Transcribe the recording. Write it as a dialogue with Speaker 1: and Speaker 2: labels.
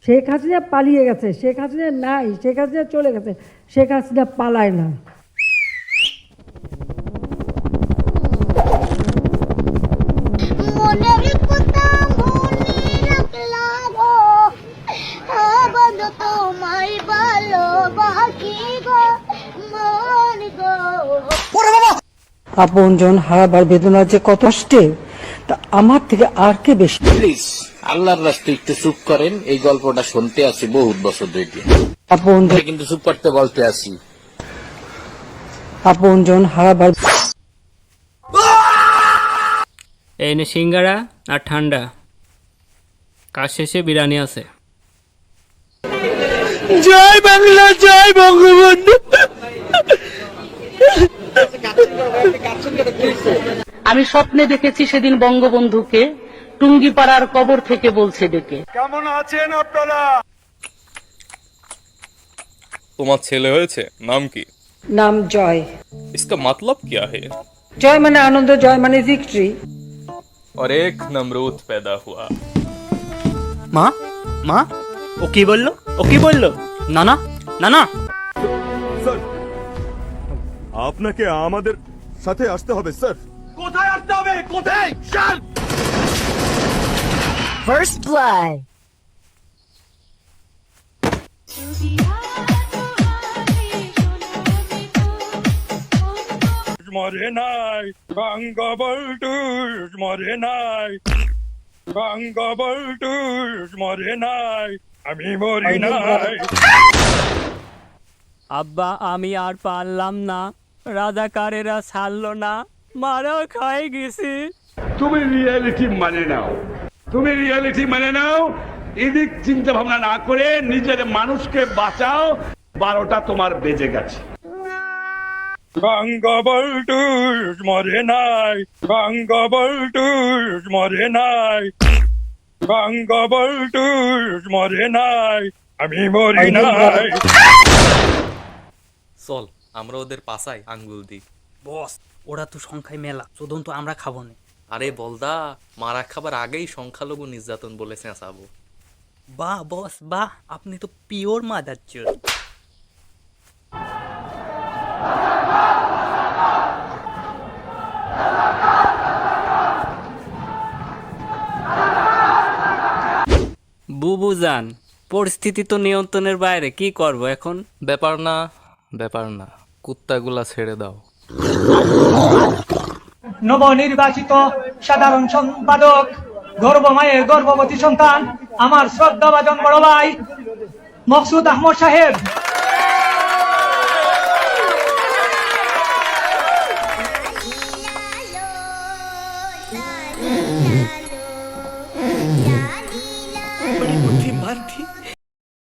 Speaker 1: শেখ হাসিনা পালিয়ে গেছে, শেখ হাসিনা নাই, শেখ হাসিনা চলে গেছে, শেখ হাসিনা পালায় না। আপনজন হারাবার বেদনা যে কত কষ্টে, তা আমার থেকে আর কে বেশি।
Speaker 2: প্লিজ আল্লাহর রাস্তায় একটু চুপ করেন, এই গল্পটা শুনতে আসি বহুত বছর ধরে,
Speaker 1: আপনজন
Speaker 2: কিন্তু চুপ করতে বলতে আসি।
Speaker 1: আপনজন হারাবার।
Speaker 3: এই নে সিঙ্গারা আর ঠান্ডা, কাজ শেষে বিরিয়ানি আছে।
Speaker 4: জয় বাংলা, জয় বঙ্গবন্ধু।
Speaker 5: আমি স্বপ্নে দেখেছি সেদিন বঙ্গবন্ধুকে টুঙ্গিপাড়ার কবর থেকে বলছে ডেকে,
Speaker 4: কেমন আছেন আপনারা?
Speaker 6: তোমার ছেলে হয়েছে, নাম কি?
Speaker 1: নাম জয়।
Speaker 6: इसका मतलब क्या है?
Speaker 1: জয় মানে আনন্দ, জয় মানে ভিক্টরি।
Speaker 6: और एक नमरूद पैदा हुआ।
Speaker 7: মা মা, ও কি বললো? ও কি বললো? না না না না,
Speaker 8: স্যার আপনাকে আমাদের সাথে আসতে হবে স্যার।
Speaker 4: কোথায় আসতে হবে? কোথায়? Sir,
Speaker 9: First blood.
Speaker 4: মরে নাই বঙ্গবন্ধু, মরে নাই বঙ্গবন্ধু, মরে নাই, আমি মরি নাই।
Speaker 3: আব্বা আমি আর পারলাম না, রাজাকারেরা ছাড়লো না, মারা খাই গেছি।
Speaker 4: তুমি রিয়েলিটি মানে নাও, তুমি রিয়েলিটি মানে নাও, এদিক চিন্তা ভাবনা না করে নিজের মানুষকে বাঁচাও। 12টা তোমার বেজে গেছে। বঙ্গবন্ধু মরে নাই, বঙ্গবন্ধু মরে নাই, বঙ্গবন্ধু মরে নাই, আমি মরি নাই।
Speaker 6: চল আমরা ওদের পাশায় আঙ্গুল দিই।
Speaker 7: বস ওরা তো সংখ্যায় মেলা, চোদন তো আমরা খাবো না।
Speaker 6: আরে বলদা, মারা খাবার আগেই সংখ্যালঘু নির্যাতন বলে চেঁচাবো।
Speaker 7: বাহ বস বাহ, আপনি তো পিওর মাদারচোদ।
Speaker 3: বুবুজান, পরিস্থিতি তো নিয়ন্ত্রণের বাইরে, কি করব এখন?
Speaker 6: ব্যাপার না, ব্যাপার না, কুত্তাগুলা ছেড়ে দাও।
Speaker 10: নবনির্বাচিত সাধারণ সম্পাদক, গর্ভমায়ের গর্ভবতী সন্তান, আমার শ্রদ্ধাভাজন বড় ভাই মকসুদ আহমদ সাহেব